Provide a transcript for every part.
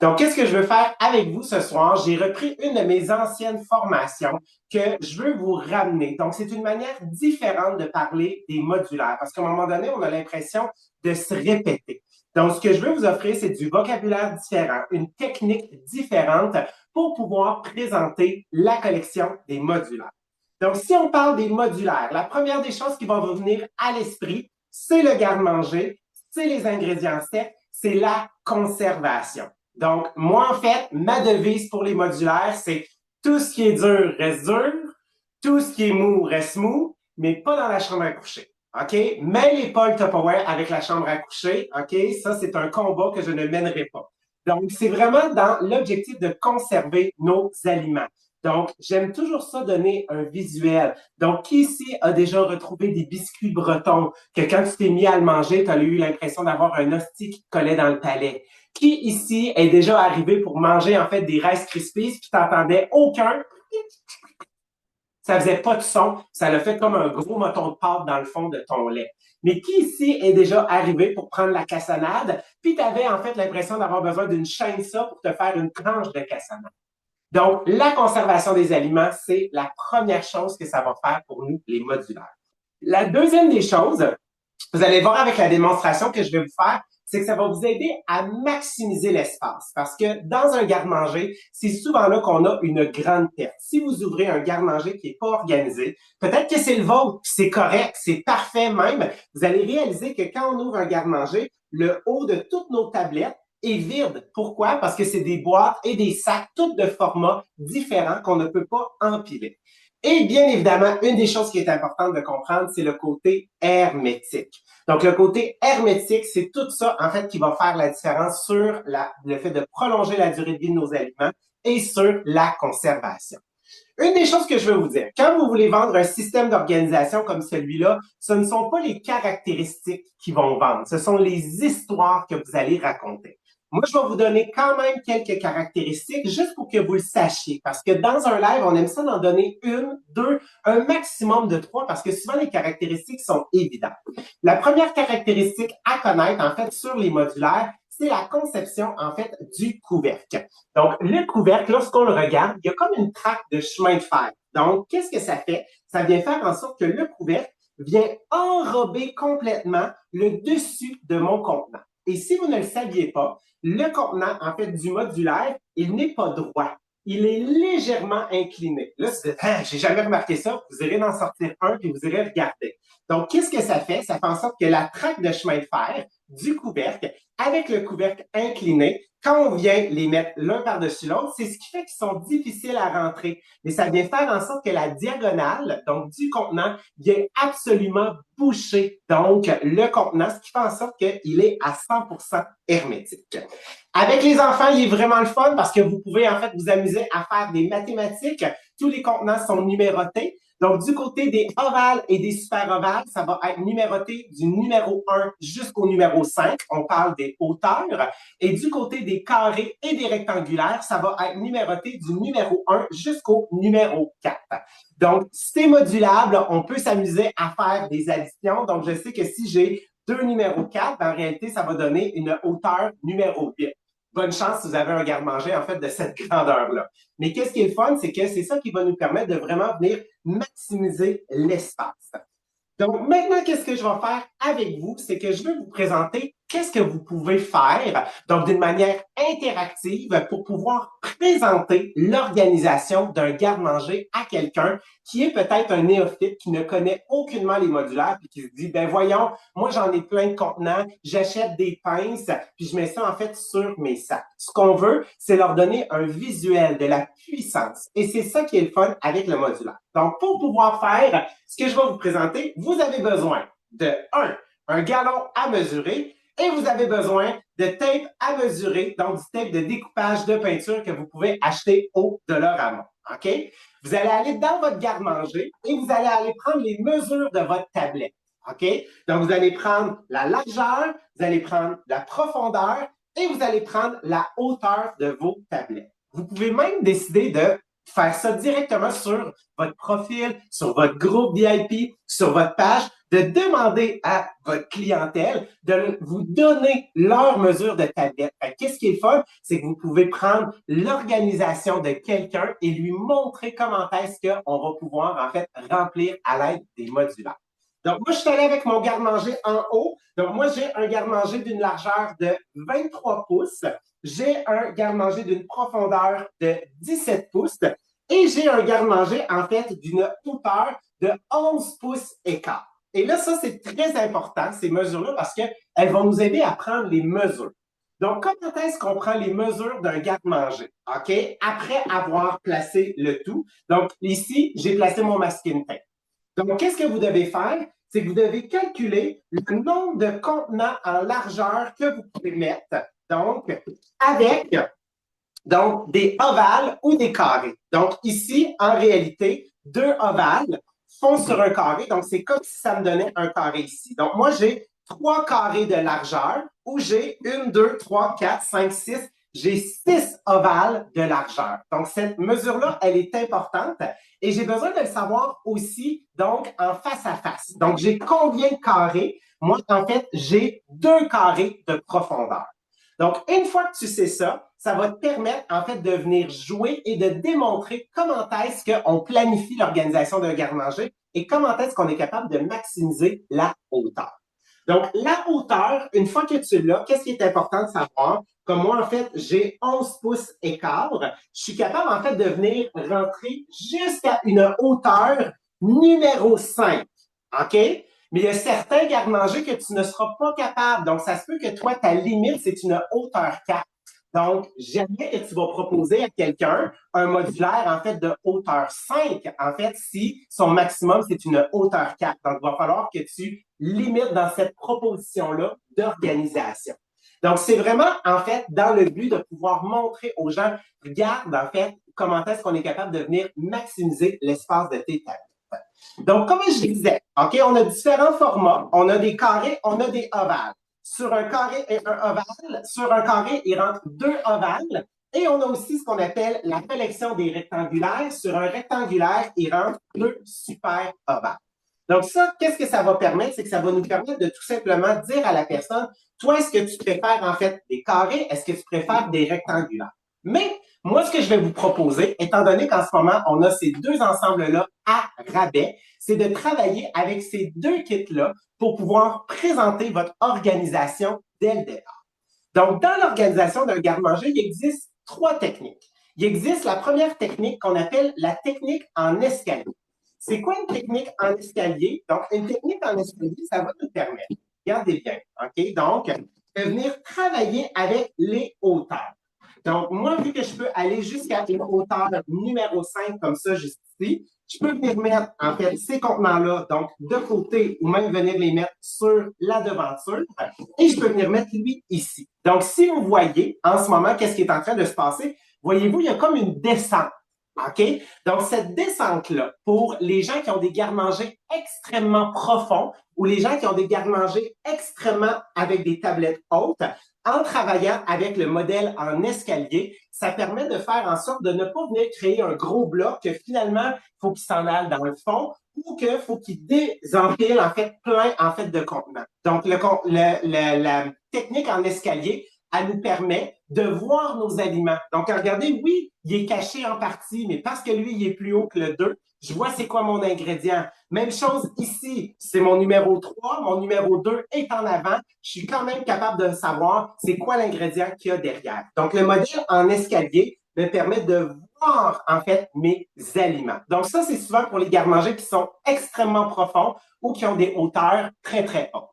Donc, qu'est-ce que je veux faire avec vous ce soir? J'ai repris une de mes anciennes formations que je veux vous ramener. Donc, c'est une manière différente de parler des modulaires parce qu'à un moment donné, on a l'impression de se répéter. Donc, ce que je veux vous offrir, c'est du vocabulaire différent, une technique différente pour pouvoir présenter la collection des modulaires. Donc, si on parle des modulaires, la première des choses qui va vous venir à l'esprit, c'est le garde-manger, c'est les ingrédients secs, c'est la conservation. Donc, moi, en fait, ma devise pour les modulaires, c'est tout ce qui est dur, tout ce qui est mou reste mou, mais pas dans la chambre à coucher. OK? Mêlez pas le Tupperware avec la chambre à coucher. OK? Ça, c'est un combat que je ne mènerai pas. Donc, c'est vraiment dans l'objectif de conserver nos aliments. Donc, j'aime toujours ça donner un visuel. Donc, qui ici a déjà retrouvé des biscuits bretons que quand tu t'es mis à le manger, tu as eu l'impression d'avoir un hostie qui te collait dans le palais? Qui ici est déjà arrivé pour manger en fait des Rice Krispies puis t'entendais aucun, ça faisait pas de son, ça l'a fait comme un gros moton de pâte dans le fond de ton lait. Mais qui ici est déjà arrivé pour prendre la cassonade puis t'avais en fait l'impression d'avoir besoin d'une chaîne ça pour te faire une tranche de cassonade? Donc, la conservation des aliments, c'est la première chose que ça va faire pour nous, les modulaires. La deuxième des choses, vous allez voir avec la démonstration que je vais vous faire, c'est que ça va vous aider à maximiser l'espace. Parce que dans un garde-manger, c'est souvent là qu'on a une grande perte. Si vous ouvrez un garde-manger qui n'est pas organisé, peut-être que c'est le vôtre, c'est correct, c'est parfait même. Vous allez réaliser que quand on ouvre un garde-manger, le haut de toutes nos tablettes est vide. Pourquoi? Parce que c'est des boîtes et des sacs, toutes de formats différents qu'on ne peut pas empiler. Et bien évidemment, une des choses qui est importante de comprendre, c'est le côté hermétique. Donc, le côté hermétique, c'est tout ça, en fait, qui va faire la différence sur le fait de prolonger la durée de vie de nos aliments et sur la conservation. Une des choses que je veux vous dire, quand vous voulez vendre un système d'organisation comme celui-là, ce ne sont pas les caractéristiques qui vont vendre, ce sont les histoires que vous allez raconter. Moi, je vais vous donner quand même quelques caractéristiques juste pour que vous le sachiez, parce que dans un live, on aime ça d'en donner une, deux, un maximum de trois, parce que souvent les caractéristiques sont évidentes. La première caractéristique à connaître, en fait, sur les modulaires, c'est la conception, en fait, du couvercle. Donc, le couvercle, lorsqu'on le regarde, il y a comme une traque de chemin de fer. Donc, qu'est-ce que ça fait? Ça vient faire en sorte que le couvercle vient enrober complètement le dessus de mon contenant. Et si vous ne le saviez pas, le contenant, en fait, du modulaire, il n'est pas droit. Il est légèrement incliné. Là, j'ai jamais remarqué ça. Vous irez en sortir un puis vous irez regarder. Donc, qu'est-ce que ça fait? Ça fait en sorte que la traque de chemin de fer du couvercle, avec le couvercle incliné, quand on vient les mettre l'un par-dessus l'autre, c'est ce qui fait qu'ils sont difficiles à rentrer. Mais ça vient faire en sorte que la diagonale, donc du contenant, vient absolument boucher donc le contenant, ce qui fait en sorte qu'il est à 100% hermétique. Avec les enfants, il est vraiment le fun parce que vous pouvez en fait vous amuser à faire des mathématiques. Tous les contenants sont numérotés. Donc, du côté des ovales et des super ovales, ça va être numéroté du numéro 1 jusqu'au numéro 5. On parle des hauteurs. Et du côté des carrés et des rectangulaires, ça va être numéroté du numéro 1 jusqu'au numéro 4. Donc, c'est modulable. On peut s'amuser à faire des additions. Donc, je sais que si j'ai deux numéros 4, en réalité, ça va donner une hauteur numéro 8. Bonne chance si vous avez un garde-manger, en fait, de cette grandeur-là. Mais qu'est-ce qui est le fun, c'est que c'est ça qui va nous permettre de vraiment venir maximiser l'espace. Donc, maintenant, qu'est-ce que je vais faire avec vous? C'est que je vais vous présenter qu'est-ce que vous pouvez faire, donc d'une manière interactive pour pouvoir présenter l'organisation d'un garde-manger à quelqu'un qui est peut-être un néophyte, qui ne connaît aucunement les modulaires, puis qui se dit, ben voyons, moi j'en ai plein de contenants, j'achète des pinces, puis je mets ça en fait sur mes sacs. Ce qu'on veut, c'est leur donner un visuel de la puissance. Et c'est ça qui est le fun avec le modulaire. Donc, pour pouvoir faire ce que je vais vous présenter, vous avez besoin de un galon à mesurer et vous avez besoin de tape à mesurer, donc du tape de découpage de peinture que vous pouvez acheter au Dollarama. OK? Vous allez aller dans votre garde-manger et vous allez aller prendre les mesures de votre tablette. OK? Donc, vous allez prendre la largeur, vous allez prendre la profondeur et vous allez prendre la hauteur de vos tablettes. Vous pouvez même décider de faire ça directement sur votre profil, sur votre groupe VIP, sur votre page. de demander à votre clientèle de vous donner leur mesure de tablette. Qu'est-ce qui est le fun? C'est que vous pouvez prendre l'organisation de quelqu'un et lui montrer comment est-ce qu'on va pouvoir, en fait, remplir à l'aide des modulaires. Donc, moi, je suis allé avec mon garde-manger en haut. Donc, moi, j'ai un garde-manger d'une largeur de 23 pouces. J'ai un garde-manger d'une profondeur de 17 pouces. Et j'ai un garde-manger, en fait, d'une hauteur de 11 pouces et quart. Et là, ça, c'est très important, ces mesures-là, parce qu'elles vont nous aider à prendre les mesures. Donc, comment est-ce qu'on prend les mesures d'un garde-manger? OK? Après avoir placé le tout. Donc, ici, j'ai placé mon masking tape. Donc, qu'est-ce que vous devez faire? C'est que vous devez calculer le nombre de contenants en largeur que vous pouvez mettre. Donc, avec des ovales ou des carrés. Donc, ici, en réalité, deux ovales font sur un carré. Donc, c'est comme si ça me donnait un carré ici. Donc, moi, j'ai 3 carrés de largeur où j'ai 1, 2, 3, 4, 5, 6. J'ai 6 ovales de largeur. Donc, cette mesure-là, elle est importante et j'ai besoin de le savoir aussi, donc, en face à face. Donc, j'ai combien de carrés? Moi, en fait, j'ai 2 carrés de profondeur. Donc, une fois que tu sais ça, ça va te permettre, en fait, de venir jouer et de démontrer comment est-ce qu'on planifie l'organisation d'un garde-manger et comment est-ce qu'on est capable de maximiser la hauteur. Donc, la hauteur, une fois que tu l'as, qu'est-ce qui est important de savoir? Comme moi, en fait, j'ai 11 pouces et quart. Je suis capable, en fait, de venir rentrer jusqu'à une hauteur numéro 5. OK? Mais il y a certains garde-manger que tu ne seras pas capable. Donc, ça se peut que toi, ta limite, c'est une hauteur 4. Donc, jamais que tu vas proposer à quelqu'un un modulaire, en fait, de hauteur 5, en fait, si son maximum, c'est une hauteur 4. Donc, il va falloir que tu limites dans cette proposition-là d'organisation. Donc, c'est vraiment, en fait, dans le but de pouvoir montrer aux gens, regarde, en fait, comment est-ce qu'on est capable de venir maximiser l'espace de tes tables. Donc, comme je disais, OK, on a différents formats. On a des carrés, on a des ovales. Sur un carré et un ovale, sur un carré, il rentre 2 ovales. Et on a aussi ce qu'on appelle la collection des rectangulaires. Sur un rectangulaire, il rentre 2 super ovales. Donc, ça, qu'est-ce que ça va permettre? C'est que ça va nous permettre de tout simplement dire à la personne, toi, est-ce que tu préfères en fait des carrés? Est-ce que tu préfères des rectangulaires? Mais moi, ce que je vais vous proposer, étant donné qu'en ce moment, on a ces deux ensembles-là à rabais, c'est de travailler avec ces deux kits-là pour pouvoir présenter votre organisation dès le départ. Donc, dans l'organisation d'un garde-manger, il existe 3 techniques. Il existe la première technique qu'on appelle la technique en escalier. C'est quoi une technique en escalier? Donc, une technique en escalier, ça va nous permettre, regardez bien, OK? Donc, de venir travailler avec les hauteurs. Donc, moi, vu que je peux aller jusqu'à une hauteur numéro 5, comme ça, juste ici, je peux venir mettre, en fait, ces contenants-là, donc, de côté, ou même venir les mettre sur la devanture, et je peux venir mettre lui ici. Donc, si vous voyez, en ce moment, qu'est-ce qui est en train de se passer? Voyez-vous, il y a comme une descente. OK? Donc, cette descente-là, pour les gens qui ont des garde-manger extrêmement profonds ou les gens qui ont des garde-manger extrêmement avec des tablettes hautes, en travaillant avec le modèle en escalier, ça permet de faire en sorte de ne pas venir créer un gros bloc que finalement, il faut qu'il s'en aille dans le fond ou qu'il faut qu'il désempile en fait plein en fait de contenants. Donc, la technique en escalier, elle nous permet de voir nos aliments. Donc, regardez, oui, il est caché en partie, mais parce que lui, il est plus haut que le 2, je vois c'est quoi mon ingrédient. Même chose ici, c'est mon numéro 3, mon numéro 2 est en avant. Je suis quand même capable de savoir c'est quoi l'ingrédient qu'il y a derrière. Donc, le modèle en escalier me permet de voir, en fait, mes aliments. Donc, ça, c'est souvent pour les garde-manger qui sont extrêmement profonds ou qui ont des hauteurs très, très hautes.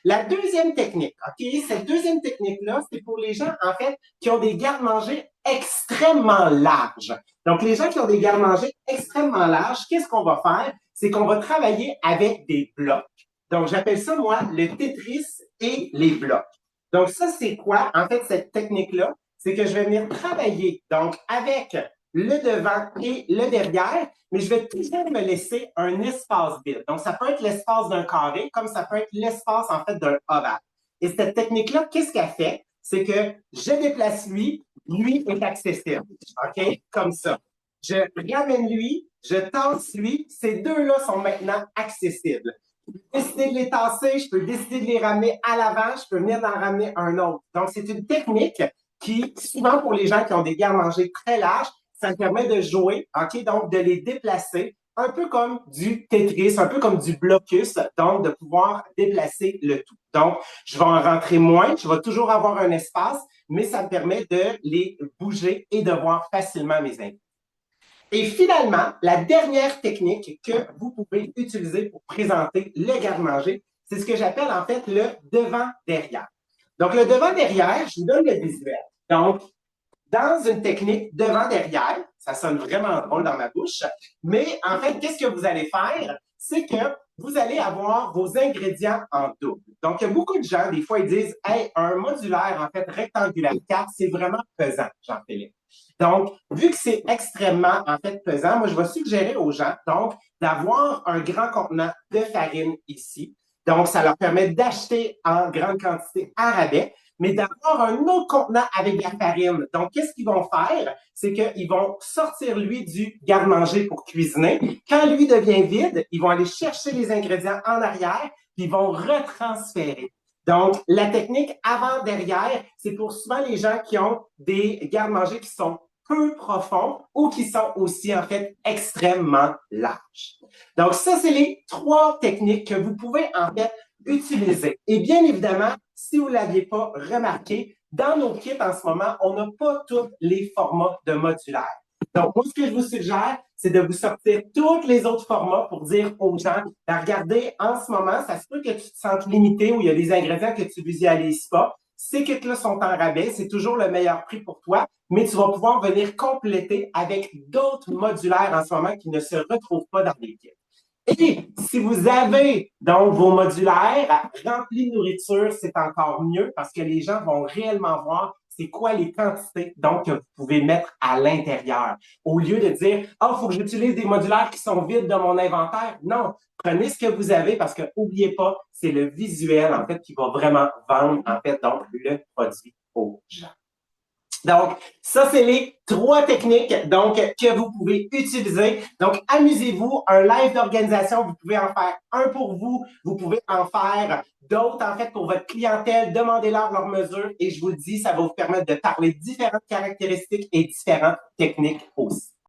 La deuxième technique, OK, cette deuxième technique-là, c'est pour les gens, en fait, qui ont des garde-manger extrêmement larges. Donc, les gens qui ont des garde-manger extrêmement larges, qu'est-ce qu'on va faire? C'est qu'on va travailler avec des blocs. Donc, j'appelle ça, moi, le Tetris et les blocs. Donc, ça, c'est quoi? En fait, cette technique-là, c'est que je vais venir travailler, donc, avec le devant et le derrière, mais je vais toujours me laisser un espace vide. Donc, ça peut être l'espace d'un carré, comme ça peut être l'espace, en fait, d'un ovale. Et cette technique-là, qu'est-ce qu'elle fait? C'est que je déplace lui, lui est accessible. OK? Comme ça. Je ramène lui, je tasse lui, ces deux-là sont maintenant accessibles. Décider de les tasser, je peux décider de les ramener à l'avant, je peux venir d'en ramener un autre. Donc, c'est une technique qui, souvent pour les gens qui ont des garde-manger très larges, ça me permet de jouer, OK? Donc, de les déplacer, un peu comme du Tetris, un peu comme du blocus, donc de pouvoir déplacer le tout. Donc, je vais en rentrer moins, je vais toujours avoir un espace, mais ça me permet de les bouger et de voir facilement mes invités. Et finalement, la dernière technique que vous pouvez utiliser pour présenter le garde-manger, c'est ce que j'appelle en fait le devant-derrière. Donc, le devant-derrière, je vous donne le visuel. Donc, dans une technique devant-derrière, ça sonne vraiment drôle dans ma bouche, mais en fait, qu'est-ce que vous allez faire? C'est que vous allez avoir vos ingrédients en double. Donc, il y a beaucoup de gens, des fois, ils disent, hey, un modulaire, en fait, rectangulaire 4, c'est vraiment pesant, Jean-Philippe. Donc, vu que c'est extrêmement, en fait, pesant, moi, je vais suggérer aux gens, donc, d'avoir un grand contenant de farine ici. Donc, ça leur permet d'acheter en grande quantité à rabais, mais d'avoir un autre contenant avec de la farine. Donc, qu'est-ce qu'ils vont faire? C'est qu'ils vont sortir, lui, du garde-manger pour cuisiner. Quand lui devient vide, ils vont aller chercher les ingrédients en arrière, puis ils vont retransférer. Donc, la technique avant-derrière, c'est pour souvent les gens qui ont des garde-manger qui sont peu profonds ou qui sont aussi, en fait, extrêmement larges. Donc, ça, c'est les trois techniques que vous pouvez, en fait, utiliser. Et bien évidemment, si vous ne l'aviez pas remarqué, dans nos kits en ce moment, on n'a pas tous les formats de modulaire. Donc, moi, ce que je vous suggère, c'est de vous sortir tous les autres formats pour dire aux gens, ben, regardez, en ce moment, ça se peut que tu te sentes limité ou il y a des ingrédients que tu ne visualises pas. Ces kits-là sont en rabais, c'est toujours le meilleur prix pour toi, mais tu vas pouvoir venir compléter avec d'autres modulaires en ce moment qui ne se retrouvent pas dans les kits. Et si vous avez donc vos modulaires remplis de nourriture, c'est encore mieux parce que les gens vont réellement voir c'est quoi les quantités donc que vous pouvez mettre à l'intérieur. Au lieu de dire oh, il faut que j'utilise des modulaires qui sont vides de mon inventaire. Non, prenez ce que vous avez parce que n'oubliez pas, c'est le visuel en fait qui va vraiment vendre en fait donc le produit aux gens. Donc, ça, c'est les trois techniques donc, que vous pouvez utiliser. Donc, amusez-vous. Un live d'organisation, vous pouvez en faire un pour vous. Vous pouvez en faire d'autres, en fait, pour votre clientèle. Demandez-leur leurs mesures et je vous le dis, ça va vous permettre de parler différentes caractéristiques et différentes techniques aussi.